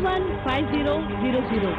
915000.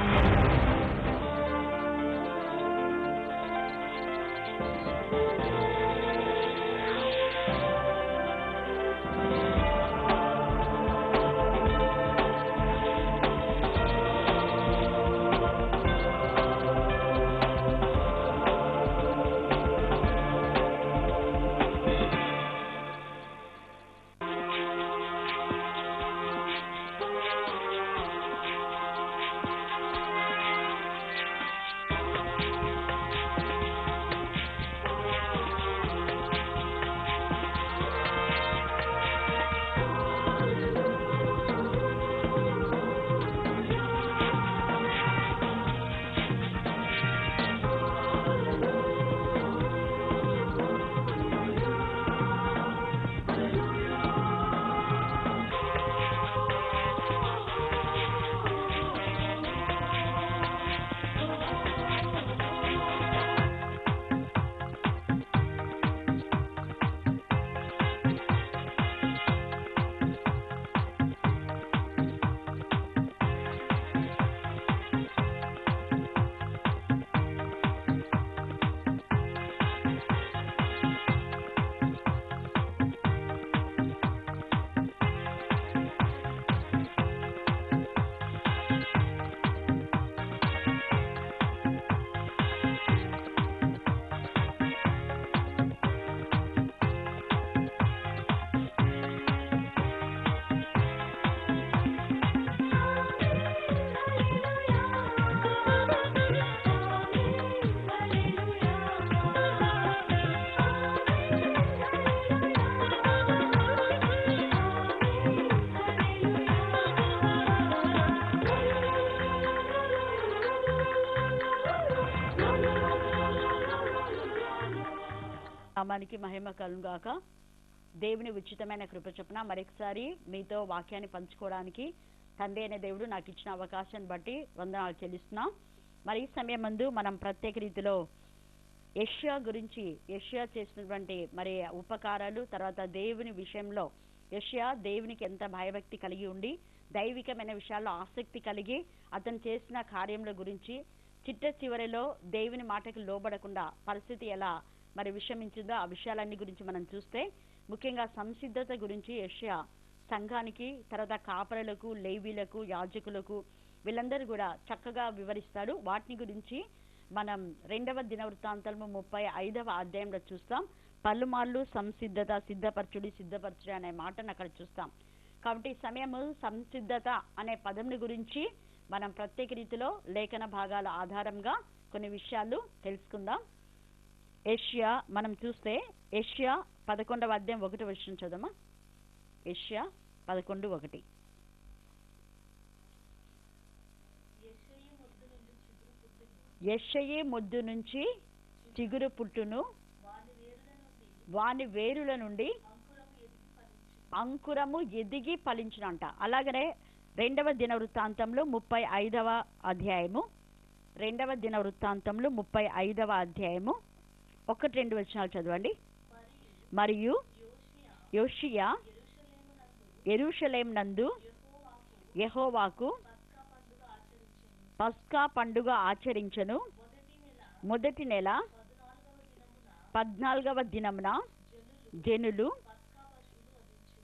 నామానికి మహిమ కలుగాక. దేవుని ఉచితమైన కృప చొప్పున మరొకసారి మీతో వాక్యాన్ని పంచుకోవడానికి తండ్రి అనే దేవుడు నాకు ఇచ్చిన అవకాశాన్ని బట్టి వందనాలు చెల్లిస్తున్నాం. మరి ఈ సమయం ముందు మనం ప్రత్యేక రీతిలో యెషయా గురించి, యెషయా చేసినటువంటి మరి ఉపకారాలు, తర్వాత దేవుని విషయంలో యెషయా దేవునికి ఎంత భయభక్తి కలిగి ఉండి దైవికమైన విషయాల్లో ఆసక్తి కలిగి అతను చేసిన కార్యముల గురించి, చిట్ట చివరిలో దేవుని మాటకు లోబడకుండా పరిస్థితి ఎలా మరి విషమించిందో ఆ విషయాలన్నీ గురించి మనం చూస్తే, ముఖ్యంగా సంసిద్ధత గురించి యెషయా సంఘానికి, తర్వాత కాపరులకు, లేవీలకు, యాజకులకు వీళ్ళందరూ కూడా చక్కగా వివరిస్తాడు. వాటిని గురించి మనం 2వ దినవృత్తాంతము 35వ అధ్యాయంలో చూస్తాం. పలుమార్లు సంసిద్ధత, సిద్ధపరచుడి అనే మాటను అక్కడ చూస్తాం. కాబట్టి సమయము సంసిద్ధత అనే పదంని గురించి మనం ప్రత్యేక రీతిలో లేఖన భాగాల ఆధారంగా కొన్ని విషయాలు తెలుసుకుందాం. యెషయా మనం చూస్తే యెషయా 11వ అధ్యాయం 1వ వచనం చదవమా. యెషయా 11:1. యెషయి మొద్దు నుంచి చిగురు పుట్టును, వాని వేరుల నుండి అంకురము ఎదిగి ఫలించునంట. అలాగనే 2వ దినవృత్తాంతంలో 35వ అధ్యాయము, 2వ దినవృత్తాంతంలో 35వ అధ్యాయము 1-2 వచనాలు చదవండి. మరియు యోషియా యెరూషలేము నందు యెహోవాకు పస్కా పండుగ ఆచరించెను. మొదటి నెల 14వ దినమున జనులు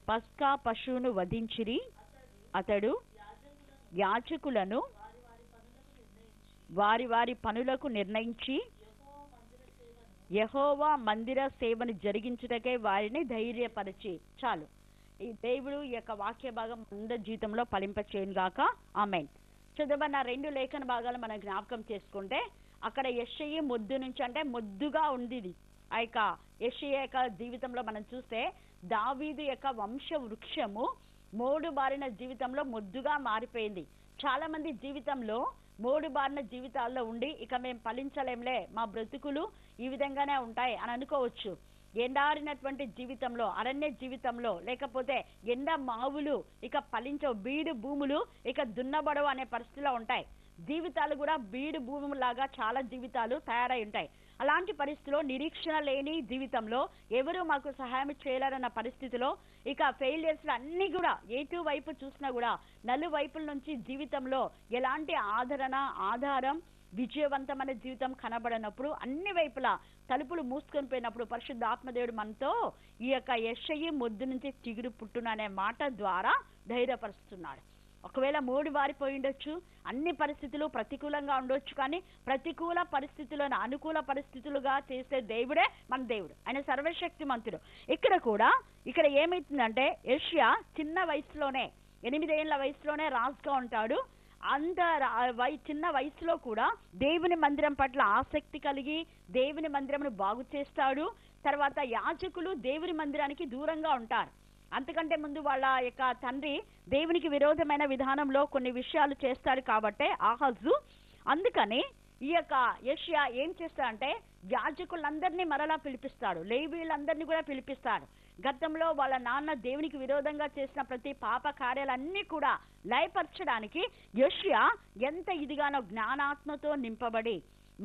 పస్కా పశువును వధించిరి. అతడు యాజకులను వారి వారి పనులకు నిర్ణయించి యెహోవా మందిర సేవను జరిగించుటకై వారిని ధైర్యపరిచి. చాలు, ఈ దేవుడు ఈ యొక్క వాక్య భాగం అందరి జీవితంలో ఫలింపచేయును గాక. ఆమేన్. చదవబడిన 2 లేఖన భాగాలు మనం జ్ఞాపకం చేసుకుంటే, అక్కడ యెషయి మొద్దు నుంచి అంటే మొద్దుగా ఉంది. ఆ యొక్క యెషయా యొక్క జీవితంలో మనం చూస్తే దావీదు యొక్క వంశ వృక్షము మోడు బారిన జీవితంలో మొద్దుగా మారిపోయింది. చాలా మంది జీవితంలో మోడు బారిన జీవితాల్లో ఉండి ఇక మేము ఫలించలేంలే, మా బ్రతుకులు ఈ విధంగానే ఉంటాయి అని అనుకోవచ్చు. ఎండారినటువంటి జీవితంలో, అరణ్య జీవితంలో, లేకపోతే ఎండ మావులు ఇక ఫలించవు, బీడు భూములు ఇక దున్నబడవు అనే పరిస్థితిలో ఉంటాయి. జీవితాలు కూడా బీడు భూములాగా చాలా జీవితాలు తయారై ఉంటాయి. అలాంటి పరిస్థితిలో నిరీక్షణ లేని జీవితంలో ఎవరు మాకు సహాయం చేయలేరన్న పరిస్థితిలో ఇక ఫెయిలియర్స్ అన్ని కూడా ఎటు వైపు చూసినా కూడా నలువైపుల నుంచి జీవితంలో ఎలాంటి ఆధారం విజయవంతమైన జీవితం కనబడినప్పుడు అన్ని వైపులా తలుపులు మూసుకొని పోయినప్పుడు పరిశుద్ధ ఆత్మదేవుడు మనతో ఈ యొక్క యెషయి మొద్దు నుంచి చిగురు పుట్టును అనే మాట ద్వారా ధైర్యపరుస్తున్నాడు. ఒకవేళ మూడు వారిపోయి ఉండొచ్చు, అన్ని పరిస్థితులు ప్రతికూలంగా ఉండొచ్చు, కానీ ప్రతికూల పరిస్థితులను అనుకూల పరిస్థితులుగా చేసే దేవుడే మన దేవుడు. ఆయన సర్వశక్తిమంతుడు. ఇక్కడ ఏమైతుందంటే యెషయా చిన్న వయసులోనే 8 ఏళ్ల వయసులోనే రాజుగా ఉంటాడు. అంత చిన్న వయసులో కూడా దేవుని మందిరం పట్ల ఆసక్తి కలిగి దేవుని మందిరమును బాగు చేస్తాడు. తర్వాత యాజకులు దేవుని మందిరానికి దూరంగా ఉంటారు. అంతకంటే ముందు వాళ్ళ యొక్క తండ్రి దేవునికి విరోధమైన విధానంలో కొన్ని విషయాలు చేస్తాడు కాబట్టి ఆహాజు. అందుకని ఈ యొక్క యెషయా ఏం చేస్తాడంటే యాజకులందరినీ మరలా పిలిపిస్తాడు, లేవీయులందరినీ కూడా పిలిపిస్తాడు. గతంలో వాళ్ళ నాన్న దేవునికి విరోధంగా చేసిన ప్రతి పాప కార్యాలన్నీ కూడా లయపరచడానికి యెషయా ఎంత ఇదిగానో జ్ఞానాత్మతో నింపబడి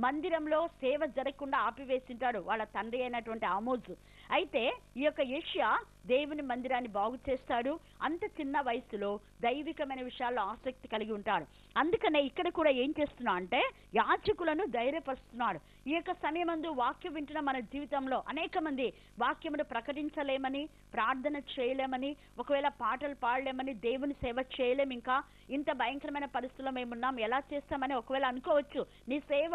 మందిరంలో సేవ జరగకుండా ఆపివేసింటాడు వాళ్ళ తండ్రి అయినటువంటి ఆమోజు. అయితే ఈ యొక్క యెషయా దేవుని మందిరాన్ని బాగు చేస్తాడు. అంత చిన్న వయసులో దైవికమైన విషయాల్లో ఆసక్తి కలిగి ఉంటాడు. అందుకనే ఇక్కడ కూడా ఏం చేస్తున్నా అంటే యాజకులను ధైర్యపరుస్తున్నాడు. ఈ యొక్క సమయమందు వాక్యం వింటున్న మన జీవితంలో అనేక మంది వాక్యమును ప్రకటించలేమని, ప్రార్థన చేయలేమని, ఒకవేళ పాటలు పాడలేమని, దేవుని సేవ చేయలేము, ఇంకా ఇంత భయంకరమైన పరిస్థితిలో మేమున్నాం, ఎలా చేస్తామని ఒకవేళ అనుకోవచ్చు. నీ సేవ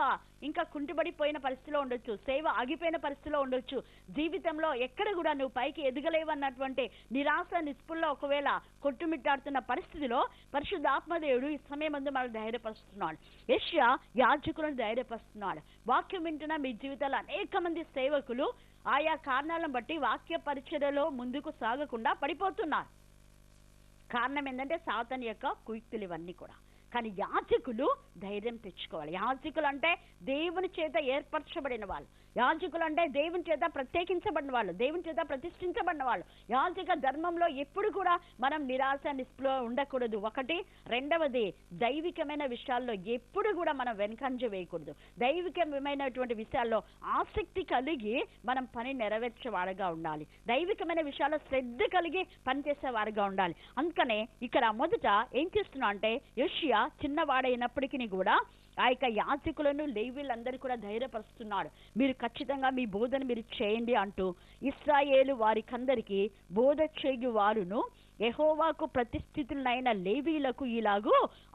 ఇంకా కుంటుబడిపోయిన పరిస్థితిలో ఉండొచ్చు, సేవ ఆగిపోయిన పరిస్థితిలో ఉండొచ్చు, జీవితంలో ఎక్కడ కూడా నువ్వు పైకి ఎదగలేవన్నటువంటి నిరాశ నిస్పృహలో ఒకవేళ కొట్టుమిట్టాడుతున్న పరిస్థితిలో పరిశుద్ధాత్మదేవుడు ఈ సమయమందు మనం ధైర్యపరుస్తున్నాడు. యెషయా యాజకులను ధైర్యపరుస్తున్నాడు. వాక్యం వింటున్న మీ జీవితాల్లో అనేక మంది సేవకులు ఆయా కారణాలను బట్టి వాక్య పరిచర్యలో ముందుకు సాగకుండా పడిపోతున్నారు. కారణం ఏంటంటే సాతాను యొక్క కుయుక్తులు ఇవన్నీ కూడా. కానీ యాజకులు ధైర్యం తెచ్చుకోవాలి. యాజకులు అంటే దేవుని చేత ఏర్పరచబడిన వాళ్ళు, యాజకులు అంటే దేవుని చేత ప్రత్యేకించబడిన వాళ్ళు, దేవుని చేత ప్రతిష్ఠించబడిన వాళ్ళు. యాజక ధర్మంలో ఎప్పుడు కూడా మనం నిరాశ నిస్పృహ ఉండకూడదు. ఒకటి. రెండవది, దైవికమైన విషయాల్లో ఎప్పుడు కూడా మనం వెనకంజ వేయకూడదు. దైవికమైనటువంటి విషయాల్లో ఆసక్తి కలిగి మనం పని నెరవేర్చేవారుగా ఉండాలి. దైవికమైన విషయాల్లో శ్రద్ధ కలిగి పనిచేసేవారుగా ఉండాలి. అందుకనే ఇక్కడ మొదట ఏం చేస్తున్నా అంటే యెషయా చిన్నవాడైనప్పటికీ కూడా ఆ యొక్క యాజకులను లేవీయులందరూ కూడా ధైర్యపరుస్తున్నాడు. మీరు ఖచ్చితంగా మీ బోధన మీరు చేయండి అంటూ ఇశ్రాయేలు వారికందరికీ బోధ చేయు వారును యెహోవాకు ప్రతిష్ఠితులైన లేవీయులకు ఇలాగూ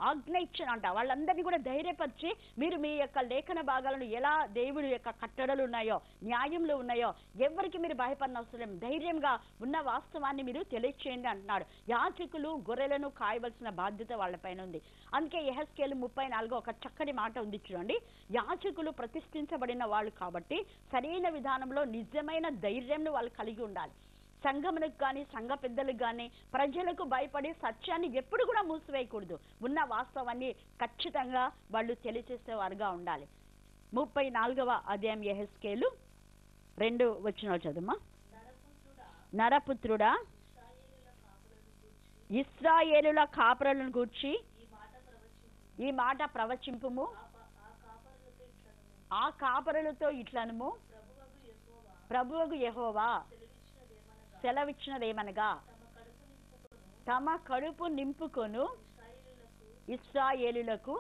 ఆజ్ఞ ఇచ్చానంట. వాళ్ళందరినీ కూడా ధైర్యపరిచి మీరు మీ యొక్క లేఖన భాగాలను ఎలా దేవుడి యొక్క కట్టడలు ఉన్నాయో, న్యాయంలో ఉన్నాయో ఎవరికి మీరు భయపడిన అవసరం, ధైర్యంగా ఉన్న వాస్తవాన్ని మీరు తెలియచేయండి అంటున్నాడు. యాజకులు గొర్రెలను కాయవలసిన బాధ్యత వాళ్ళపైన ఉంది. అందుకే యెహెజ్కేలు 34 ఒక చక్కటి మాట ఉంది చూడండి. యాజకులు ప్రతిష్ఠించబడిన వాళ్ళు కాబట్టి సరైన విధానంలో నిజమైన ధైర్యంను వాళ్ళు కలిగి ఉండాలి. సంఘములకు కానీ సంఘ పెద్దలకు కానీ ప్రజలకు భయపడి సత్యాన్ని ఎప్పుడు కూడా మూసివేయకూడదు. ఉన్న వాస్తవాన్ని ఖచ్చితంగా వాళ్ళు తెలియచేసేవారుగా ఉండాలి. 34వ అధ్యాయం యెహెజ్కేలు 2 చదువుమా. నరపుత్రుడా, ఇశ్రాయేలుల కాపురులను గూర్చి ఈ మాట ప్రవచింపుము. ఆ కాపరులతో ఇట్లనుము, ప్రభువగు యెహోవా సెలవిచ్చినదేమనగా తమ కడుపు నింపుకొను ఇశ్రాయేలులకు,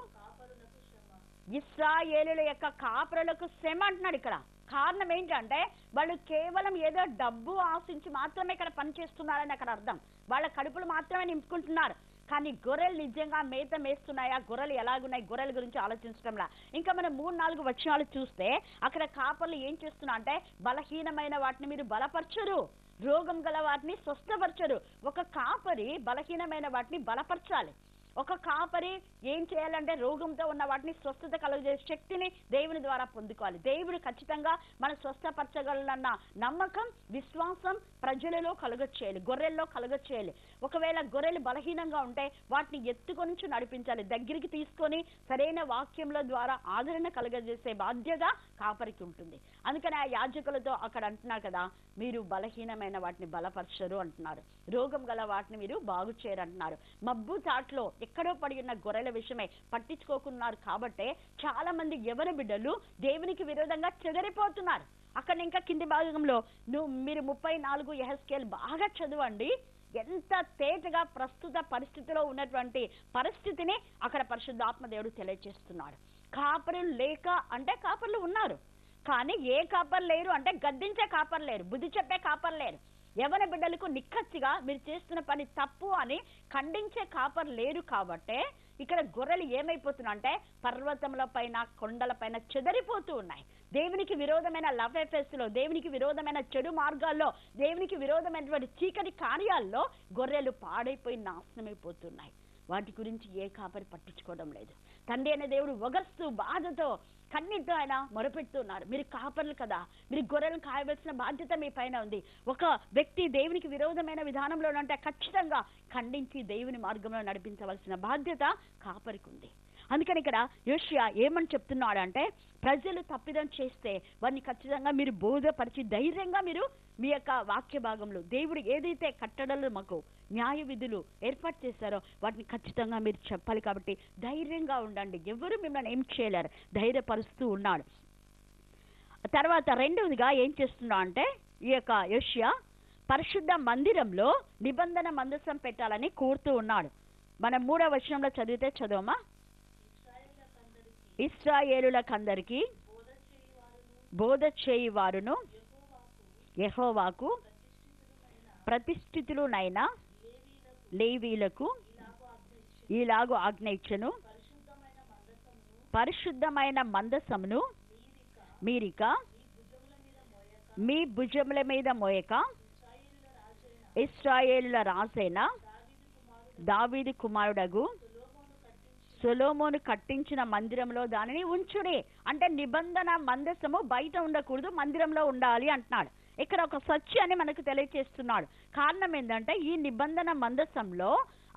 ఇశ్రాయేలుల యొక్క కాపురులకు శ్రమ అంటున్నాడు ఇక్కడ. కారణం ఏంటంటే వాళ్ళు కేవలం ఏదో డబ్బు ఆశించి మాత్రమే ఇక్కడ పనిచేస్తున్నారని అక్కడ అర్థం. వాళ్ళ కడుపులు మాత్రమే నింపుకుంటున్నారు. కానీ గొర్రెలు నిజంగా మేత మేస్తున్నాయా, గొర్రెలు ఎలాగున్నాయి, గొర్రెల గురించి ఆలోచించడంలా. ఇంకా మనం 3-4 వచనాలు చూస్తే అక్కడ కాపర్లు ఏం చేస్తున్నా అంటే బలహీనమైన వాటిని మీరు బలపరచరు, రోగం గల వాటిని స్వస్థపరచరు. ఒక కాపరి బలహీనమైన వాటిని బలపరచాలి. ఒక కాపరి ఏం చేయాలంటే రోగంతో ఉన్న వాటిని స్వస్థత కలుగజేసే శక్తిని దేవుని ద్వారా పొందుకోవాలి. దేవుడు ఖచ్చితంగా మన స్వస్థపరచగలన్న నమ్మకం, విశ్వాసం ప్రజలలో కలుగచేయాలి, గొర్రెల్లో కలుగచేయాలి. ఒకవేళ గొర్రెలు బలహీనంగా ఉంటే వాటిని ఎత్తుకొని నడిపించాలి, దగ్గరికి తీసుకొని సరైన వాక్యంల ద్వారా ఆదరణ కలుగజేసే బాధ్యత కాపరికి ఉంటుంది. అందుకని ఆ యాజకులతో అక్కడ అంటున్నారు కదా, మీరు బలహీనమైన వాటిని బలపరచరు అంటున్నారు, రోగం గల వాటిని మీరు బాగు చేయరు అంటున్నారు. మబ్బు చాట్లో ఎక్కడో పడి ఉన్న గొర్రెల విషయమే పట్టించుకోకున్నారు. కాబట్టే చాలా మంది యవన బిడ్డలు దేవునికి విరోధంగా చెదరిపోతున్నారు. అక్కడ ఇంకా కింది భాగంలో మీరు 34 యెహెజ్కేలు బాగా చదవండి. ఎంత తేటగా ప్రస్తుత పరిస్థితిలో ఉన్నటువంటి పరిస్థితిని అక్కడ పరిశుద్ధాత్మ దేవుడు తెలియజేస్తున్నాడు. కాపరులు లేక అంటే కాపర్లు ఉన్నారు, కానీ ఏ కాపర్ లేరు అంటే గద్దించే కాపర్ లేరు, బుద్ధి చెప్పే కాపర్ లేరు. యవన బిడ్డలకు నిక్కచ్చిగా మీరు చేస్తున్న పని తప్పు అని ఖండించే కాపర్ లేరు. కాబట్టే ఇక్కడ గొర్రెలు ఏమైపోతున్నా అంటే పర్వతముల పైన కొండల పైన చెదరిపోతూ ఉన్నాయి. దేవునికి విరోధమైన లవ్ అఫైర్స్ లో, దేవునికి విరోధమైన చెడు మార్గాల్లో, దేవునికి విరోధమైనటువంటి చీకటి కార్యాల్లో గొర్రెలు పాడైపోయి నాశనమైపోతున్నాయి. వాటి గురించి ఏ కాపరి పట్టించుకోవడం లేదు. తండ్రి అనే దేవుడు ఒగస్తూ బాధతో కన్నీటితో ఆయన మొరపెడుతున్నారు. మీరు కాపర్లు కదా, మీరు గొర్రెలను కాయవలసిన బాధ్యత మీ పైన ఉంది. ఒక వ్యక్తి దేవునికి విరోధమైన విధానంలో అంటే ఖచ్చితంగా ఖండించి దేవుని మార్గంలో నడిపించవలసిన బాధ్యత కాపరికి ఉంది. అందుకని ఇక్కడ యోషియా ఏమని చెప్తున్నాడు అంటే, ప్రజలు తప్పిదం చేస్తే వారిని ఖచ్చితంగా మీరు బోధపరిచి ధైర్యంగా మీరు మీ యొక్క వాక్య భాగంలో దేవుడు ఏదైతే కట్టడలు మాకు న్యాయ విధులు ఏర్పాటు చేశారో వాటిని ఖచ్చితంగా మీరు చెప్పాలి. కాబట్టి ధైర్యంగా ఉండండి, ఎవరు మిమ్మల్ని ఏం చేయలేరు, ధైర్యపరుస్తూ ఉన్నాడు. తర్వాత రెండవదిగా ఏం చేస్తున్నా అంటే ఈ యొక్క యోషియా పరిశుద్ధ మందిరంలో నిబంధన మందసం పెట్టాలని కోరుతూ ఉన్నాడు. మనం 3వ వచనంలో చదివితే చదవమా. ఇశ్రాయేలులకందరికీ బోధ చేయువారును యెహోవాకు ప్రతిష్ఠితులునైన లేవీలకు ఈలాగు ఆజ్ఞ ఇచ్చెను, పరిశుద్ధమైన మందసమును మీరిక మీ భుజముల మీద మోయక ఇశ్రాయేలుల రాజైన దావీదు కుమారుడగు సొలొమోను కట్టించిన మందిరంలో దానిని ఉంచుడి. అంటే నిబంధన మందసము బయట ఉండకూడదు, మందిరంలో ఉండాలి అంటున్నాడు. ఇక్కడ ఒక సత్యాన్ని మనకు తెలియజేస్తున్నాడు. కారణం ఏంటంటే ఈ నిబంధన మందసంలో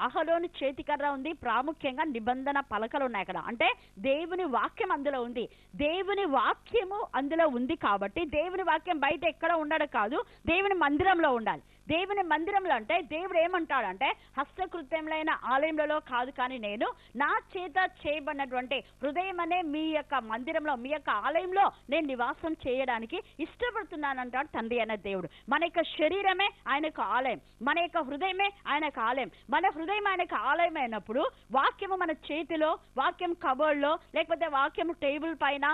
అహరోను చేతికర్ర ఉంది, ప్రాముఖ్యంగా నిబంధన పలకలు ఉన్నాయి అక్కడ. అంటే దేవుని వాక్యం అందులో ఉంది. దేవుని వాక్యము అందులో ఉంది కాబట్టి దేవుని వాక్యం బయట ఎక్కడ ఉండడం కాదు, దేవుని మందిరంలో ఉండాలి. దేవుని మందిరంలో అంటే దేవుడు ఏమంటాడంటే హస్తకృత్యములైన ఆలయంలో కాదు, కానీ నేను నా చేత చేయబడినటువంటి హృదయం అనే మీ యొక్క మందిరంలో, మీ యొక్క ఆలయంలో నేను నివాసం చేయడానికి ఇష్టపడుతున్నాను అంటాడు తండ్రి అనే దేవుడు. మన యొక్క శరీరమే ఆయనకు ఆలయం, మన యొక్క హృదయమే ఆయనకు ఆలయం. మన హృదయం ఆయనకు ఆలయం అయినప్పుడు వాక్యము మన చేతిలో, వాక్యం కబోర్డ్లో, లేకపోతే వాక్యం టేబుల్ పైన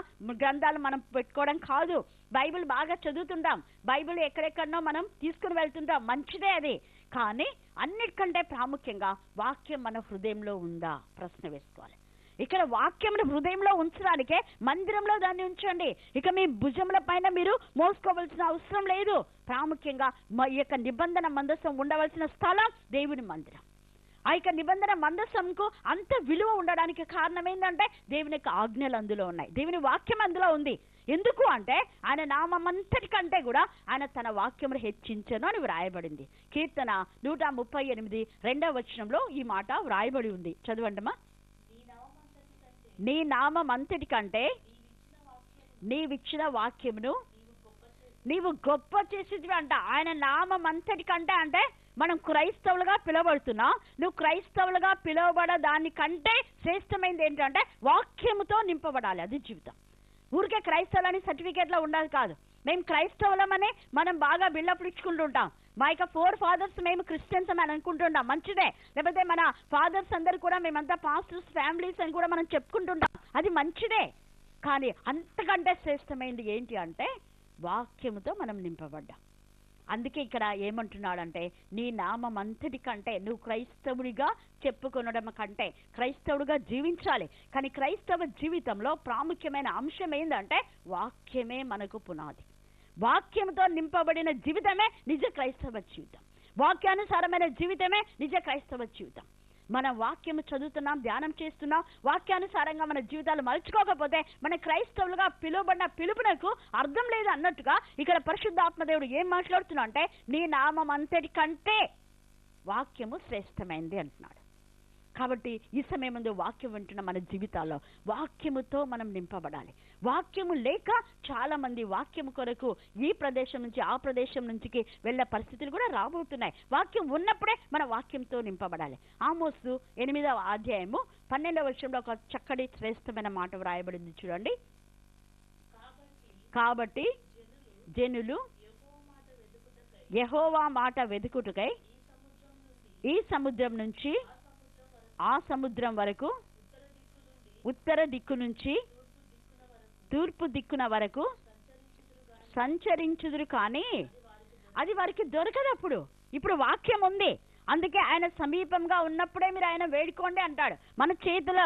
గ్రంథాలు మనం పెట్టుకోవడం కాదు. బైబిల్ బాగా చదువుతుంటాం, బైబిల్ ఎక్కడెక్కడనో మనం తీసుకుని వెళ్తుంటాం, మంచిదే అది. కానీ అన్నిటికంటే ప్రాముఖ్యంగా వాక్యం మన హృదయంలో ఉందా ప్రశ్న వేసుకోవాలి. ఇక్కడ వాక్యం హృదయంలో ఉంచడానికే మందిరంలో దాన్ని ఉంచండి. ఇక మీ భుజముల పైన మీరు మోసుకోవలసిన అవసరం లేదు. ప్రాముఖ్యంగా మా యొక్క నిబంధన మందసం ఉండవలసిన స్థలం దేవుని మందిరం. ఆ యొక్క నిబంధన మందసంకు అంత విలువ ఉండడానికి కారణం ఏంటంటే దేవుని యొక్క ఆజ్ఞలు అందులో ఉన్నాయి, దేవుని వాక్యం అందులో ఉంది. ఎందుకు అంటే ఆయన నామంతటి కంటే కూడా ఆయన తన వాక్యమును హెచ్చించను అని వ్రాయబడింది. కీర్తన 138 2వ వచనంలో ఈ మాట వ్రాయబడి ఉంది. చదవండమ్మా. నీ నామం అంతటి కంటే నీవిచ్చిన వాక్యమును నీవు గొప్ప చేసేది అంట. ఆయన నామం అంతటి కంటే అంటే మనం క్రైస్తవులుగా పిలువబడుతున్నాం. నువ్వు క్రైస్తవులుగా పిలువబడ దానికంటే శ్రేష్టమైనది ఏంటంటే వాక్యముతో నింపబడాలి. అది జీవితం. ఊరికే క్రైస్తవులని సర్టిఫికేట్లో ఉండాలి కాదు. మేము క్రైస్తవులమని మనం బాగా బిల్డప్ ఇచ్చుకుంటుంటాం. మా యొక్క 4 ఫాదర్స్ మేము క్రిస్టియన్స్ అని అనుకుంటుంటాం, మంచిదే. లేకపోతే మన ఫాదర్స్ అందరు కూడా మేమంతా పాస్టర్స్ ఫ్యామిలీస్ అని కూడా మనం చెప్పుకుంటుంటాం, అది మంచిదే. కానీ అంతకంటే శ్రేష్టమైనది ఏంటి అంటే వాక్యముతో మనం నింపబడ్డాం. అందుకే ఇక్కడ ఏమంటున్నాడంటే నీ నామం అంతటి కంటే, నువ్వు క్రైస్తవుడిగా చెప్పుకొనడం కంటే క్రైస్తవుడిగా జీవించాలి. కానీ క్రైస్తవ జీవితంలో ప్రాముఖ్యమైన అంశం ఏంటంటే వాక్యమే మనకు పునాది. వాక్యంతో నింపబడిన జీవితమే నిజ క్రైస్తవ జీవితం. వాక్యానుసారమైన జీవితమే నిజ క్రైస్తవ జీవితం. మన వాక్యము చదువుతున్నాం, ధ్యానం చేస్తున్నాం, వాక్యానుసారంగా మన జీవితాలు మలుచుకోకపోతే మన క్రైస్తవులుగా పిలువబడిన పిలుపునకు అర్థం లేదు అన్నట్టుగా ఇక్కడ పరిశుద్ధాత్మదేవుడు ఏం మాట్లాడుతున్నా అంటే నీ నామం అంతటి కంటే వాక్యము శ్రేష్టమైంది అంటున్నాడు. కాబట్టి ఈ సమయం ముందు వాక్యం వింటున్న మన జీవితాల్లో వాక్యముతో మనం నింపబడాలి. వాక్యము లేక చాలా మంది వాక్యము కొరకు ఈ ప్రదేశం నుంచి ఆ ప్రదేశం నుంచి వెళ్ళే పరిస్థితులు కూడా రాబోతున్నాయి. వాక్యం ఉన్నప్పుడే మన వాక్యంతో నింపబడాలి. ఆమోసు 8వ అధ్యాయము 12వ వచనంలో ఒక చక్కటి శ్రేష్టమైన మాట వ్రాయబడింది చూడండి. కాబట్టి జనులు యెహోవా మాట వెదుకుటకై ఈ సముద్రం నుంచి ఆ సముద్రం వరకు, ఉత్తర దిక్కు నుంచి తూర్పు దిక్కున వరకు సంచరించుదురు, కానీ అది వారికి దొరకదు. ఇప్పుడు వాక్యం ఉంది, అందుకే ఆయన సమీపంగా ఉన్నప్పుడే మీరు ఆయన వేడుకోండి అంటాడు.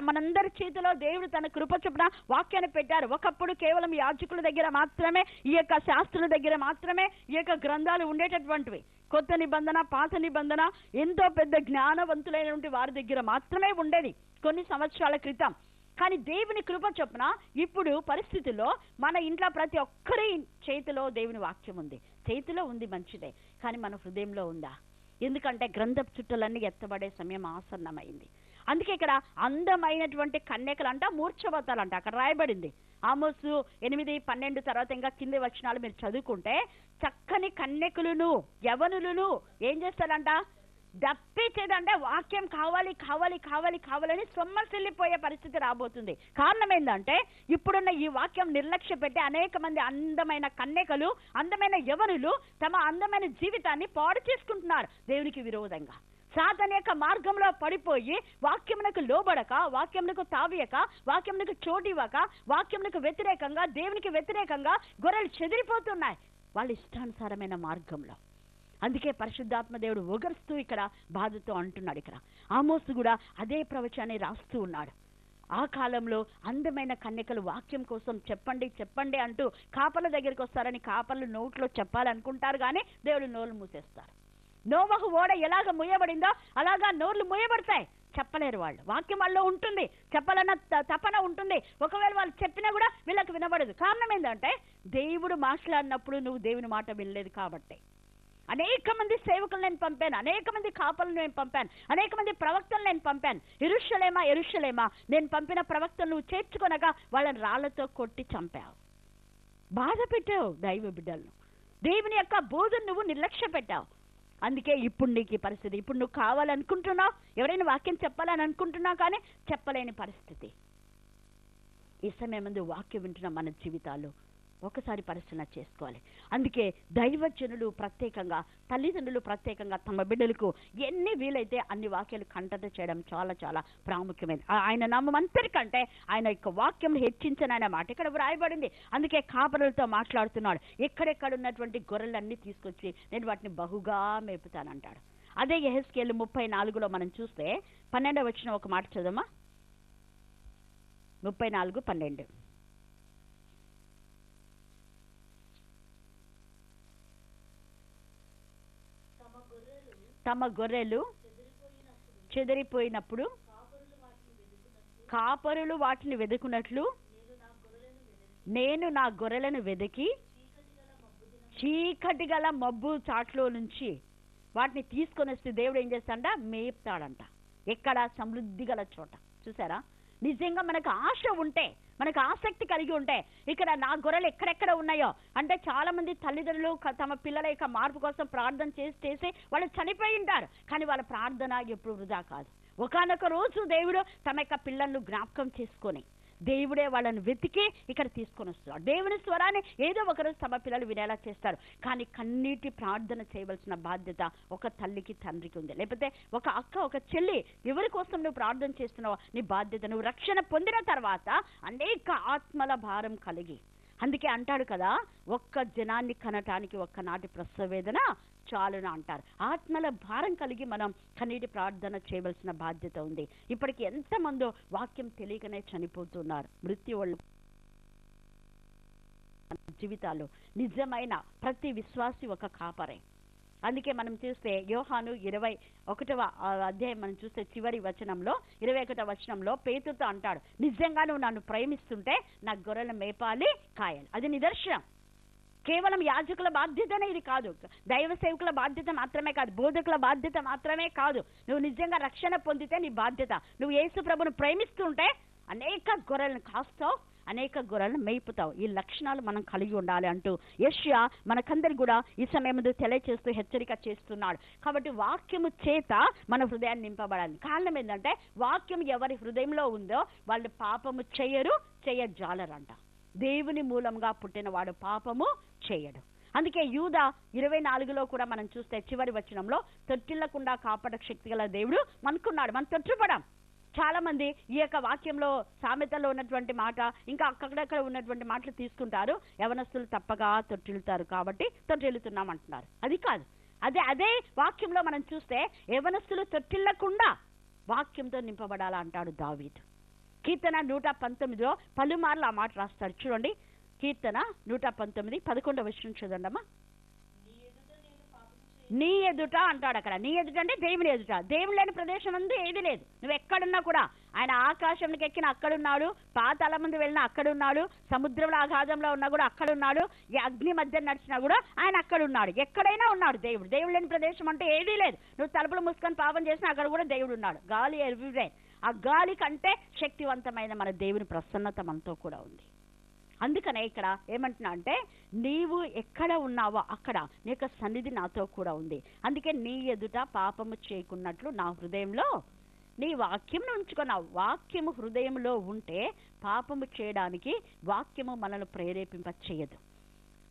మనందరి చేతిలో దేవుడు తన కృప చొప్పున వాక్యాన్ని పెట్టారు. ఒకప్పుడు కేవలం యాజకుల దగ్గర మాత్రమే, ఈ యొక్క శాస్త్రుల దగ్గర మాత్రమే ఈ యొక్క గ్రంథాలు ఉండేటటువంటివి. కొత్త నిబంధన, పాత నిబంధన ఎంతో పెద్ద జ్ఞానవంతులైనటువంటి వారి దగ్గర మాత్రమే ఉండేది కొన్ని సంవత్సరాల క్రితం. కానీ దేవుని కృప చొప్పున ఇప్పుడు పరిస్థితుల్లో మన ఇంట్లో ప్రతి ఒక్కరి చేతిలో దేవుని వాక్యం ఉంది. చేతిలో ఉంది, మంచిదే, కానీ మన హృదయంలో ఉందా? ఎందుకంటే గ్రంథపు చుట్టలన్నీ ఎత్తబడే సమయం ఆసన్నమైంది. అందుకే ఇక్కడ అందమైనటువంటి కన్యకలంట మూర్ఛపోతాలంట అక్కడ రాయబడింది. ఆమోసు 8:12 తర్వాత ఇంకా కింది వచనాలు మీరు చదువుకుంటే, చక్కని కన్యకులను యవనులను ఏం చేస్తారంట? దప్పిచేదంటే వాక్యం కావాలి కావాలి కావాలి కావాలని సొమ్మసిల్లిపోయే పరిస్థితి రాబోతుంది. కారణం ఏంటంటే ఇప్పుడున్న ఈ వాక్యం నిర్లక్ష్య పెట్టి అనేక మంది అందమైన కన్యకలు, అందమైన యవనులు తమ అందమైన జీవితాన్ని పాడు చేసుకుంటున్నారు దేవునికి విరోధంగా. సాతాను యొక్క మార్గంలో పడిపోయి వాక్యమునకు లోబడక, వాక్యమునకు తావియక, వాక్యమునకు చోటివ్వక, వాక్యమునకు వ్యతిరేకంగా, దేవునికి వ్యతిరేకంగా గొర్రెలు చెదిరిపోతున్నాయి వాళ్ళ ఇష్టానుసారమైన మార్గంలో. అందుకే పరిశుద్ధాత్మ దేవుడు ఒగరుస్తూ ఇక్కడ బాధతో అంటున్నాడు. ఇక్కడ ఆమోసు కూడా అదే ప్రవచనాన్ని రాస్తూ ఉన్నాడు. ఆ కాలంలో అందమైన కన్యకలు వాక్యం కోసం చెప్పండి చెప్పండి అంటూ కాపల దగ్గరికి వస్తారని కాపలు నోట్లో చెప్పాలనుకుంటారు, కానీ దేవుడు నోళ్ళు మూసేస్తారు. నోవహు ఓడ ఎలాగ మూయబడిందో అలాగా నోర్లు మూయబడతాయి, చెప్పలేరు వాళ్ళు. వాక్యం వాళ్ళలో ఉంటుంది, చెప్పాలన్న తపన ఉంటుంది. ఒకవేళ వాళ్ళు చెప్పినా కూడా వీళ్ళకి వినబడదు. కారణం ఏంటంటే దేవుడు మాట్లాడినప్పుడు నువ్వు దేవుని మాట వినలేదు కాబట్టి. అనేక మంది సేవకులు నేను పంపాను, అనేక మంది కాపలను నేను పంపాను, అనేక మంది ప్రవక్తలు నేను పంపాను. యెరూషలేమా యెరూషలేమా, నేను పంపిన ప్రవక్తలు నువ్వు చేర్చుకొనగా వాళ్ళని రాళ్లతో కొట్టి చంపావు, బాధ పెట్టావు దైవ బిడ్డలను. దేవుని యొక్క బోధను నువ్వు నిర్లక్ష్య పెట్టావు. అందుకే ఇప్పుడు నీకు ఈ పరిస్థితి. ఇప్పుడు నువ్వు కావాలనుకుంటున్నావు, ఎవరైనా వాక్యం చెప్పాలని అనుకుంటున్నావు, కానీ చెప్పలేని పరిస్థితి. ఈ సమయం ముందు వాక్యం వింటున్న మన జీవితాలు ఒకసారి పరిశీలన చేసుకోవాలి. అందుకే దైవజనులు ప్రత్యేకంగా, తల్లిదండ్రులు ప్రత్యేకంగా తమ బిడ్డలకు ఎన్ని వీలైతే అన్ని వాక్యాలు కంఠత చేయడం చాలా చాలా ప్రాముఖ్యమైనది. ఆయన నామం అంతటికంటే ఆయన యొక్క వాక్యం హెచ్చించననే మాట ఇక్కడ వ్రాయబడింది. అందుకే కాపరులతో మాట్లాడుతున్నాడు, ఎక్కడెక్కడ ఉన్నటువంటి గొర్రెలన్నీ తీసుకొచ్చి నేను వాటిని బహుగా మేపుతానంటాడు. అదే యెహెజ్కేలు 34లో మనం చూస్తే 12వ వచనం ఒక మాట చదవమా. 34:12. తమ గొర్రెలు చెదిరిపోయినప్పుడు కాపరులు వాటిని వెదుకున్నట్లు నేను నా గొర్రెలను వెదికి చీకటి గల మబ్బు చాట్లో నుంచి వాటిని తీసుకొని వస్తే దేవుడు ఏం చేస్తాడంట? మేపుతాడంట. ఎక్కడ? సమృద్ధి గల చోట. చూసారా? నిజంగా మనకు ఆశ ఉంటే, మనకు ఆసక్తి కలిగి ఉంటే, ఇక్కడ నా గొర్రెలు ఎక్కడెక్కడ ఉన్నాయో అంటే చాలా మంది తల్లిదండ్రులు తమ పిల్లల యొక్క మార్పు కోసం ప్రార్థన చేసి వాళ్ళు చనిపోయి ఉంటారు, కానీ వాళ్ళ ప్రార్థన ఎప్పుడు వృధా కాదు. ఒకానొక రోజు దేవుడు తమ యొక్క పిల్లలను జ్ఞాపకం చేసుకొని దేవుడే వాళ్ళని వెతికి ఇక్కడ తీసుకొని వస్తారు. దేవుని స్వరాన్ని ఏదో ఒకరోజు తమ పిల్లలు వినేలా చేస్తారు. కానీ కన్నీటి ప్రార్థన చేయవలసిన బాధ్యత ఒక తల్లికి, తండ్రికి ఉంది. లేకపోతే ఒక అక్క, ఒక చెల్లి, ఎవరి కోసం నువ్వు ప్రార్థన చేస్తున్నావో నీ బాధ్యత. నువ్వు రక్షణ పొందిన తర్వాత అనేక ఆత్మల భారం కలిగి, అందుకే అంటాడు కదా, ఒక్క జనాన్ని కనటానికి ఒక్కనాటి ప్రసవేదన చాలునా అంటారు. ఆత్మల భారం కలిగి మనం కన్నీటి ప్రార్థన చేయవలసిన బాధ్యత ఉంది. ఇప్పటికి ఎంతమందో వాక్యం తెలియకనే చనిపోతున్నారు. మృత్యువులు జీవితాలు నిజమైన ప్రతి విశ్వాసి ఒక కాపరే. అందుకే మనం చూస్తే యోహాను 21వ అధ్యాయం మనం చూస్తే చివరి వచనంలో 21వ వచనంలో పేతురుతో అంటాడు, నిజంగా నువ్వు నన్ను ప్రేమిస్తుంటే నా గొర్రెల మేపాలి, కాయాలి. అది నిదర్శనం. కేవలం యాజకుల బాధ్యతనే ఇది కాదు, దైవ సేవకుల బాధ్యత మాత్రమే కాదు, బోధకుల బాధ్యత మాత్రమే కాదు. నువ్వు నిజంగా రక్షణ పొందితే నీ బాధ్యత. నువ్వు యేసు ప్రభును ప్రేమిస్తుంటే అనేక గొర్రెలను కాస్తావు, అనేక గొర్రెలను మేపుతావు. ఈ లక్షణాలు మనం కలిగి ఉండాలి అంటూ యెషయా మనకందరికి కూడా ఈ సమయం ముందు తెలియచేస్తూ హెచ్చరిక చేస్తున్నాడు. కాబట్టి వాక్యము చేత మన హృదయాన్ని నింపబడాలి. కారణం ఏంటంటే వాక్యం ఎవరి హృదయంలో ఉందో వాళ్ళు పాపము చేయరు, చేయజాలరంట. దేవుని మూలంగా పుట్టిన వాడు పాపము చేయడు. అందుకే యూదా 24లో కూడా మనం చూస్తే చివరి వచనంలో తొట్టిల్లకుండా కాపాడ శక్తి గల దేవుడు మనకున్నాడు, మనం తొట్టుపడాం. చాలా మంది ఈ యొక్క వాక్యంలో సామెతలో ఉన్నటువంటి మాట ఇంకా అక్కడక్కడ ఉన్నటువంటి మాటలు తీసుకుంటారు. యవనస్తులు తప్పగా తొట్టిల్లుతారు కాబట్టి తొట్టిల్లుతున్నాం అంటున్నారు. అది కాదు, అదే వాక్యంలో మనం చూస్తే యవనస్తులు తొట్టిల్లకుండా వాక్యంతో నింపబడాలా అంటాడు దావీదు. కీర్తన 119లో పలుమార్లు ఆ మాట రాస్తాడు. చూడండి, కీర్తన 119 11వ వచనం చూడండమ్మా. నీ ఎదుట అంటాడు. అక్కడ నీ ఎదుట అంటే దేవుని ఎదుట. దేవుని లేని ప్రదేశం అందు ఏది లేదు. నువ్వు ఎక్కడున్నా కూడా ఆయన ఆకాశంలోకి ఎక్కిన అక్కడున్నాడు, పాతాళ ముందు వెళ్ళినా అక్కడున్నాడు, సముద్రంలో అగాధంలో ఉన్నా కూడా అక్కడున్నాడు, ఈ అగ్ని మధ్య నడిచినా కూడా ఆయన అక్కడున్నాడు. ఎక్కడైనా ఉన్నాడు దేవుడు. దేవుడు లేని ప్రదేశం అంటే ఏదీ లేదు. నువ్వు తలుపులు మూసుకొని పాపం చేసినా అక్కడ కూడా దేవుడు ఉన్నాడు. గాలి ఎవ్రీవేర్. ఆ గాలి కంటే శక్తివంతమైన మన దేవుని ప్రసన్నత మనతో కూడా ఉంది. అందుకనే ఇక్కడ ఏమంటున్నా అంటే నీవు ఎక్కడ ఉన్నావో అక్కడ నీ యొక్క సన్నిధి నాతో కూడా ఉంది. అందుకే నీ ఎదుట పాపము చేయకున్నట్లు నా హృదయంలో నీ వాక్యం ఉంచుకున్నావు. వాక్యము హృదయంలో ఉంటే పాపము చేయడానికి వాక్యము మనల్ని ప్రేరేపింప చేయదు.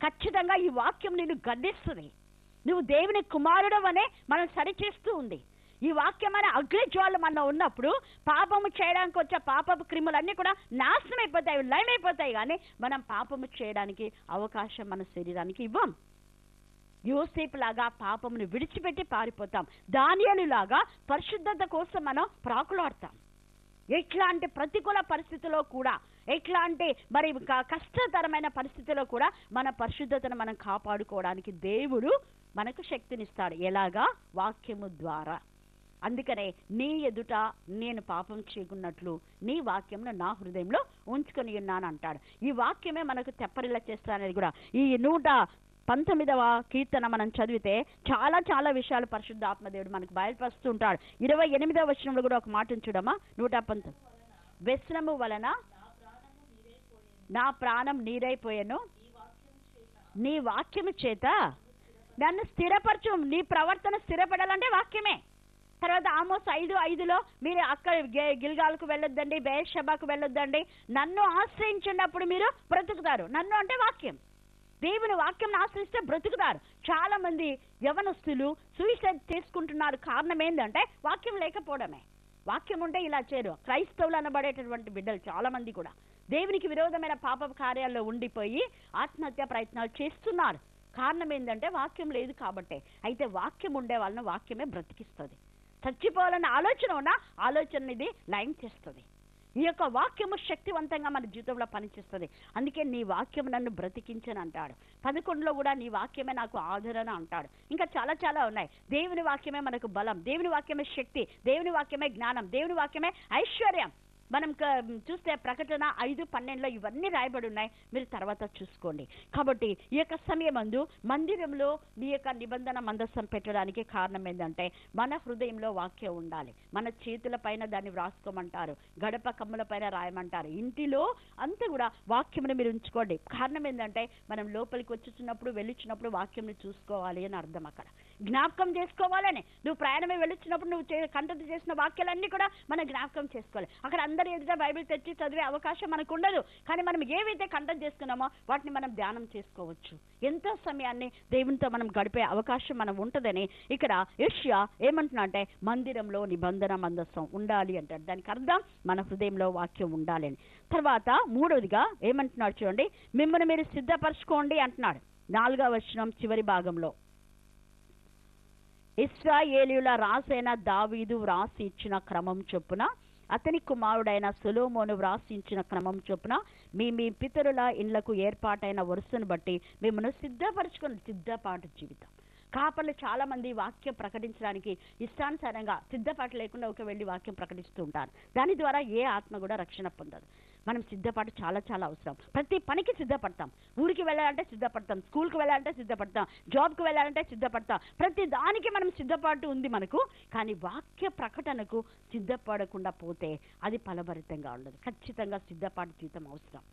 ఖచ్చితంగా ఈ వాక్యం నిన్ను గద్దిస్తుంది. నువ్వు దేవుని కుమారుడు అనే మనం సరిచేస్తూ ఉంది. ఈ వాక్యమైన అగ్నిజ్వాలు మన ఉన్నప్పుడు పాపము చేయడానికి వచ్చే పాపపు క్రిములన్నీ కూడా నాశనం అయిపోతాయి, లయమైపోతాయి. కానీ మనం పాపము చేయడానికి అవకాశం మన శరీరానికి ఇవ్వం. యోసేపు లాగా పాపమును విడిచిపెట్టి పారిపోతాం. దానియేలు లాగా పరిశుద్ధత కోసం మనం ప్రాకులాడతాం. ఎట్లాంటి ప్రతికూల పరిస్థితిలో కూడా, ఎట్లాంటి మరి కష్టతరమైన పరిస్థితిలో కూడా మన పరిశుద్ధతను మనం కాపాడుకోవడానికి దేవుడు మనకు శక్తినిస్తాడు. ఎలాగా? వాక్యము ద్వారా. అందుకనే నీ ఎదుట నేను పాపం చేయకున్నట్లు నీ వాక్యంను నా హృదయంలో ఉంచుకొని ఉన్నాను అంటాడు. ఈ వాక్యమే మనకు తెప్పరిల్ల చేస్తానని కూడా ఈ 119వ కీర్తన మనం చదివితే చాలా చాలా విషయాలు పరిశుద్ధ ఆత్మదేవుడు మనకు బయలుపరుస్తూ ఉంటాడు. 28వ వచనంలో కూడా ఒక మాట చూడమ్మా. 119 వ్యసనము వలన నా ప్రాణం నీరైపోయాను, నీ వాక్యము చేత నన్ను స్థిరపరచు. నీ ప్రవర్తన స్థిరపడాలంటే వాక్యమే. తర్వాత ఆమోస్ 5:5లో మీరు అక్కడ గిల్గాల్కు వెళ్ళొద్దండి, బెయేర్షెబాకు వెళ్ళొద్దండి, నన్ను ఆశ్రయించినప్పుడు మీరు బ్రతుకుతారు. నన్ను అంటే వాక్యం. దేవుని వాక్యం ఆశ్రయిస్తే బ్రతుకుతారు. చాలా మంది యవనస్తులు సూసైడ్ చేసుకుంటున్నారు. కారణం ఏంటంటే వాక్యం లేకపోవడమే. వాక్యం ఉంటే ఇలా చేయరు. క్రైస్తవులు అనబడేటటువంటి బిడ్డలు చాలా మంది కూడా దేవునికి విరోధమైన పాప కార్యాల్లో ఉండిపోయి ఆత్మహత్య ప్రయత్నాలు చేస్తున్నారు. కారణం ఏంటంటే వాక్యం లేదు కాబట్టే. అయితే వాక్యం ఉండే వాళ్ళని వాక్యమే బ్రతికిస్తుంది. చచ్చిపోవాలన్న ఆలోచన ఉన్న ఆలోచన ఇది లయం చేస్తుంది. ఈ యొక్క వాక్యము శక్తివంతంగా మన జీవితంలో పనిచేస్తుంది. అందుకే నీ వాక్యం నన్ను బ్రతికించని అంటాడు. 11లో కూడా నీ వాక్యమే నాకు ఆదరణ అంటాడు. ఇంకా చాలా చాలా ఉన్నాయి. దేవుని వాక్యమే మనకు బలం, దేవుని వాక్యమే శక్తి, దేవుని వాక్యమే జ్ఞానం, దేవుని వాక్యమే ఐశ్వర్యం. మనం చూస్తే ప్రకటన 5:12లో ఇవన్నీ రాయబడి ఉన్నాయి. మీరు తర్వాత చూసుకోండి. కాబట్టి ఈ యొక్క సమయమందు మందిరంలో నీ యొక్క నిబంధన మందసం పెట్టడానికి కారణం ఏంటంటే మన హృదయంలో వాక్యం ఉండాలి. మన చేతుల పైన దాన్ని వ్రాసుకోమంటారు, గడప కమ్ముల పైన రాయమంటారు. ఇంటిలో అంతా కూడా వాక్యమును మీరు ఉంచుకోండి. కారణం ఏంటంటే మనం లోపలికి వచ్చుచున్నప్పుడు వెళ్ళిచ్చినప్పుడు వాక్యంని చూసుకోవాలి అని అర్థం. అక్కడ జ్ఞాపకం చేసుకోవాలని, నువ్వు ప్రయాణమే వెళ్ళిచ్చినప్పుడు నువ్వు కంటత చేసిన వాక్యాలన్నీ కూడా మనం జ్ఞాపకం చేసుకోవాలి. అక్కడ అందరి ఎదుట బైబిల్ తెచ్చి చదివే అవకాశం మనకు ఉండదు. కానీ మనం ఏవైతే కంటత చేసుకున్నామో వాటిని మనం ధ్యానం చేసుకోవచ్చు. ఎంతో సమయాన్ని దేవునితో మనం గడిపే అవకాశం మనం ఉంటుందని ఇక్కడ యెషయా ఏమంటున్నా అంటే మందిరంలో నిబంధన మందసం ఉండాలి అంటాడు. దానికి అర్థం మన హృదయంలో వాక్యం ఉండాలి అని. తర్వాత మూడవదిగా ఏమంటున్నాడు చూడండి, మిమ్మల్ని మీరు సిద్ధపరచుకోండి అంటున్నాడు. 4వ వచనం చివరి భాగంలో ఇశ్రాయేలీయుల రాజైన దావీదు వ్రాసి ఇచ్చిన క్రమం చొప్పున, అతని కుమారుడైన సొలొమోను వ్రాసించిన క్రమం చొప్పున మీ పితరుల ఇళ్లకు ఏర్పాటైన వరుసను బట్టి మిమ్మల్ని సిద్ధపరచుకుని. సిద్ధపాటు జీవితం. కాపర్లు చాలా మంది వాక్యం ప్రకటించడానికి ఇష్టానుసారంగా సిద్ధపాటు లేకుండా ఒక వెళ్ళి వాక్యం ప్రకటిస్తూ ఉంటారు. దాని ద్వారా ఏ ఆత్మ కూడా రక్షణ పొందదు. మనం సిద్ధపాటు చాలా చాలా అవసరం. ప్రతి పనికి సిద్ధపడతాం. ఊరికి వెళ్ళాలంటే సిద్ధపడతాం, స్కూల్కి వెళ్ళాలంటే సిద్ధపడతాం, జాబ్కి వెళ్ళాలంటే సిద్ధపడతాం. ప్రతి దానికి మనం సిద్ధపాటు ఉంది మనకు. కానీ వాక్య ప్రకటనకు సిద్ధపడకుండా పోతే అది ఫలభరితంగా ఉండదు. ఖచ్చితంగా సిద్ధపాటు జీవితం అవసరం.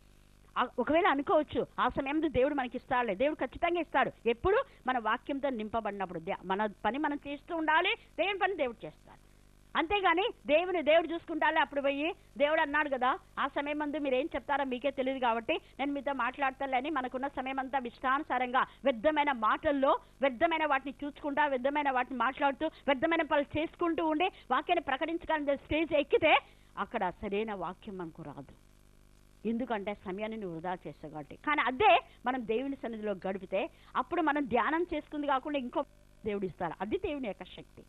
ఒకవేళ అనుకోవచ్చు ఆ సమయంలో దేవుడు మనకి ఇస్తాడులే, దేవుడు ఖచ్చితంగా ఇస్తాడు. ఎప్పుడు మన వాక్యంతో నింపబడినప్పుడు మన పని మనం చేస్తూ ఉండాలి, దేవుని పని దేవుడు చేస్తాడు. అంతేగాని దేవుడు చూసుకుంటాలే, అప్పుడు పోయి దేవుడు అన్నాడు కదా ఆ సమయం అందు మీరు ఏం చెప్తారో మీకే తెలియదు కాబట్టి నేను మీతో మాట్లాడతానని మనకున్న సమయం అంతా ఇష్టానుసారంగా వ్యర్థమైన మాటల్లో వ్యర్థమైన వాటిని చూసుకుంటా, వ్యర్థమైన వాటిని మాట్లాడుతూ, వ్యర్థమైన పనులు చేసుకుంటూ ఉండి వాక్యాన్ని ప్రకటించడానికి స్టేజ్ ఎక్కితే అక్కడ సరైన వాక్యం మనకు రాదు. ఎందుకంటే సమయాన్ని నువ్వు వృధా చేస్తావు కాబట్టి. కానీ అదే మనం దేవుని సన్నిధిలో గడిపితే అప్పుడు మనం ధ్యానం చేసుకుంది కాకుండా ఇంకో దేవుడు ఇస్తారు. అది దేవుని యొక్క శక్తి.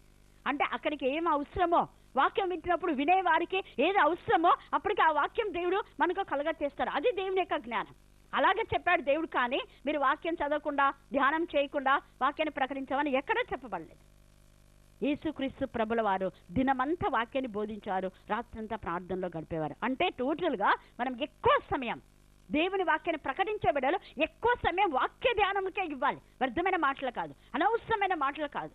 అంటే అక్కడికి ఏం అవసరమో వాక్యం వింటున్నప్పుడు వినేవారికి ఏది అవసరమో అప్పటికి ఆ వాక్యం దేవుడు మనకు కలగ చేస్తారు. అది దేవుని యొక్క జ్ఞానం. అలాగే చెప్పాడు దేవుడు. కానీ మీరు వాక్యం చదవకుండా ధ్యానం చేయకుండా వాక్యాన్ని ప్రకటించమని ఎక్కడా చెప్పబడలేదు. యేసుక్రీస్తు ప్రభుల వారు దినమంతా వాక్యాన్ని బోధించారు, రాత్రంతా ప్రార్థనలో గడిపేవారు. అంటే టోటల్గా మనం ఎక్కువ సమయం దేవుని వాక్యాన్ని ప్రకటించే బిడ్డలు ఎక్కువ సమయం వాక్య ధ్యానంకే ఇవ్వాలి. వ్యర్థమైన మాటలు కాదు, అనవసరమైన మాటలు కాదు.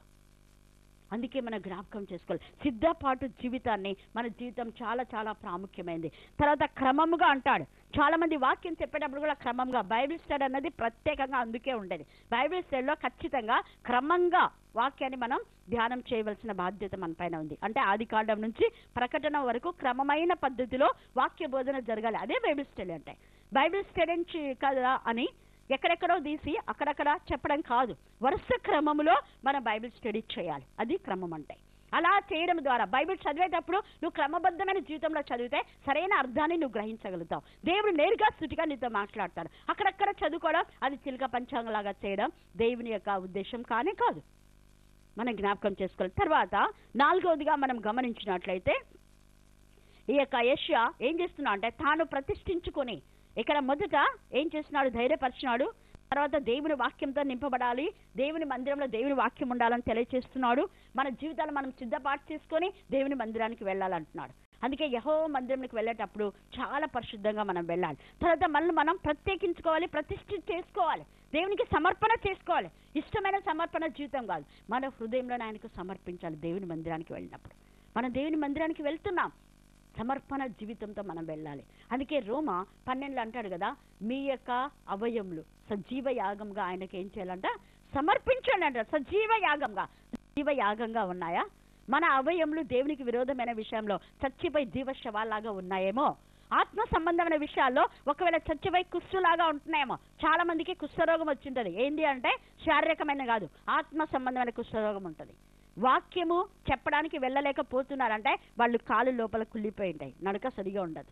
అందుకే మనం జ్ఞాపకం చేసుకోవాలి, సిద్ధపాటు జీవితాన్ని మన జీవితం చాలా చాలా ప్రాముఖ్యమైనది. తర్వాత క్రమముగా అంటాడు. చాలా మంది వాక్యం చెప్పేటప్పుడు కూడా క్రమంగా, బైబిల్ స్టడీ అన్నది ప్రత్యేకంగా అందుకే ఉండేది. బైబిల్ స్టడీలో ఖచ్చితంగా క్రమంగా వాక్యాన్ని మనం ధ్యానం చేయవలసిన బాధ్యత మన పైన ఉంది. అంటే ఆది కాండం నుంచి ప్రకటన వరకు క్రమమైన పద్ధతిలో వాక్య బోధన జరగాలి. అదే బైబిల్ స్టడీ అంటే. బైబిల్ స్టడీ కదా అని ఎక్కడెక్కడో తీసి అక్కడక్కడ చెప్పడం కాదు, వరుస క్రమంలో మనం బైబిల్ స్టడీ చేయాలి. అది క్రమం అంటే. అలా చేయడం ద్వారా బైబిల్ చదివేటప్పుడు నువ్వు క్రమబద్ధమైన జీవితంలో చదివితే సరైన అర్థాన్ని నువ్వు గ్రహించగలుగుతావు. దేవుడు నేరుగా సుటిగా నీతో మాట్లాడతాడు. అక్కడక్కడ చదువుకోవడం అది చిలక పంచాంగలాగా చేయడం దేవుని యొక్క ఉద్దేశం కానే కాదు. మనం జ్ఞాపకం చేసుకోవాలి. తర్వాత 4వదిగా మనం గమనించినట్లయితే ఈ యొక్క యెషయా ఏం చేస్తున్నా అంటే తాను ప్రతిష్ఠించుకొని ఇక్కడ మొదట ఏం చేస్తున్నాడు, ధైర్యపరిచినాడు. తర్వాత దేవుని వాక్యంతో నింపబడాలి, దేవుని మందిరంలో దేవుని వాక్యం ఉండాలని తెలియజేస్తున్నాడు. మన జీవితాలు మనం సిద్ధపాటు చేసుకొని దేవుని మందిరానికి వెళ్ళాలంటున్నాడు. అందుకే యెహోవా మందిరానికి వెళ్ళేటప్పుడు చాలా పరిశుద్ధంగా మనం వెళ్ళాలి. తర్వాత మనం ప్రత్యేకించుకోవాలి, ప్రతిష్ఠ చేసుకోవాలి, దేవునికి సమర్పణ చేసుకోవాలి. ఇష్టమైన సమర్పణ జీవితం కాదు, మన హృదయంలో ఆయనకు సమర్పించాలి. దేవుని మందిరానికి వెళ్ళినప్పుడు మనం దేవుని మందిరానికి వెళ్తున్నాం, సమర్పణ జీవితంతో మనం వెళ్ళాలి. అందుకే రోమా 12 అంటాడు కదా, మీ యొక్క అవయములు సజీవ యాగంగా ఆయనకి ఏం చేయాలంట, సమర్పించండి అంట. సజీవ యాగంగా, సజీవ యాగంగా ఉన్నాయా మన అవయములు? దేవునికి విరోధమైన విషయంలో చచ్చిపోయి జీవశవాలాగా ఉన్నాయేమో, ఆత్మ సంబంధమైన విషయాల్లో ఒకవేళ చచ్చిపోయి కుష్ఠులాగా ఉంటున్నాయేమో. చాలా మందికి కుష్ఠరోగం వచ్చింటది. ఏంటి అంటే శారీరకమైన కాదు, ఆత్మ సంబంధమైన కుష్ఠరోగం ఉంటుంది. వాక్యము చెప్పడానికి వెళ్ళలేకపోతున్నారంటే వాళ్ళు కాలు లోపల కుళ్ళిపోయి ఉంటాయి, నడక సరిగా ఉండదు.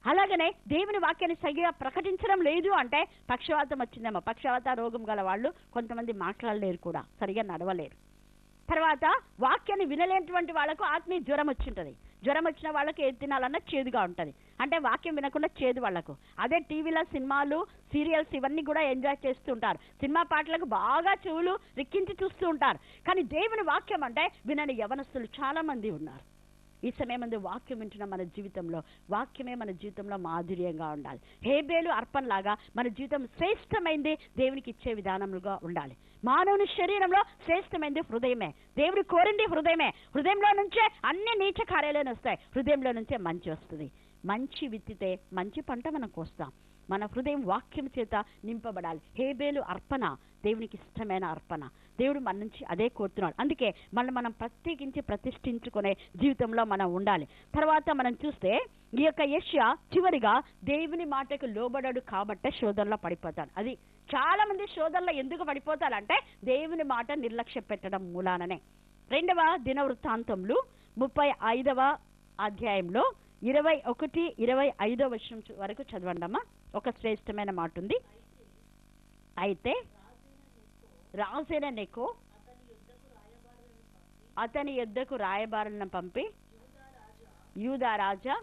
అలాగనే దేవుని వాక్యాన్ని సరిగా ప్రకటించడం లేదు అంటే పక్షవాతం వచ్చిందేమో. పక్షవాత రోగం గల వాళ్ళు కొంతమంది మాట్లాడలేరు కూడా, సరిగా నడవలేరు. తర్వాత వాక్యాన్ని వినలేనటువంటి వాళ్ళకు ఆత్మీయ జ్వరం వచ్చింటుంది. జ్వరం వచ్చిన వాళ్ళకి ఏది తినాలన్నా చేదుగా ఉంటుంది. అంటే వాక్యం వినకుండా చేదు వాళ్ళకు. అదే టీవీలో సినిమాలు, సీరియల్స్ ఇవన్నీ కూడా ఎంజాయ్ చేస్తూ ఉంటారు. సినిమా పాటలకు బాగా చెవులు రిక్కించి చూస్తూ ఉంటారు. కానీ దేవుని వాక్యం అంటే వినని యవనస్తులు చాలా మంది ఉన్నారు. ఈ సమయం ముందు వాక్యం వింటున్న మన జీవితంలో వాక్యమే మన జీవితంలో మాధుర్యంగా ఉండాలి. హేబేలు అర్పణలాగా మన జీవితం శ్రేష్టమైంది దేవునికి ఇచ్చే విధానంగా ఉండాలి. మానవుని శరీరంలో శ్రేష్టమైంది హృదయమే. దేవుడు కోరింది హృదయమే. హృదయంలో నుంచే అన్ని నీచ కార్యాలయాలు వస్తాయి. హృదయంలో నుంచే మంచి వస్తుంది. మంచి విత్తితే మంచి పంట మనం కోస్తాం. మన హృదయం వాక్యం చేత నింపబడాలి. హేబేలు అర్పణ దేవునికి ఇష్టమైన అర్పణ. దేవుడు మన నుంచి అదే కోరుతున్నాడు. అందుకే మనం ప్రత్యేకించి ప్రతిష్ఠించుకునే జీవితంలో మనం ఉండాలి. తర్వాత మనం చూస్తే ఈ యొక్క యెషయా చివరిగా దేవుని మాటకు లోబడడు కాబట్టే శోధనలో పడిపోతాడు. అది చాలా మంది శోధనలో ఎందుకు పడిపోతారంటే దేవుని మాట నిర్లక్ష్య పెట్టడం మూలాననే. 2వ దినవృత్తాంతములు 35వ అధ్యాయంలో 21-25 వచనం వరకు చదవండమ్మా. ఒక శ్రేష్టమైన మాట ఉంది. అయితే రాజైన నెకో అతని యొద్దకు రాయబారులను పంపి, యూదా రాజా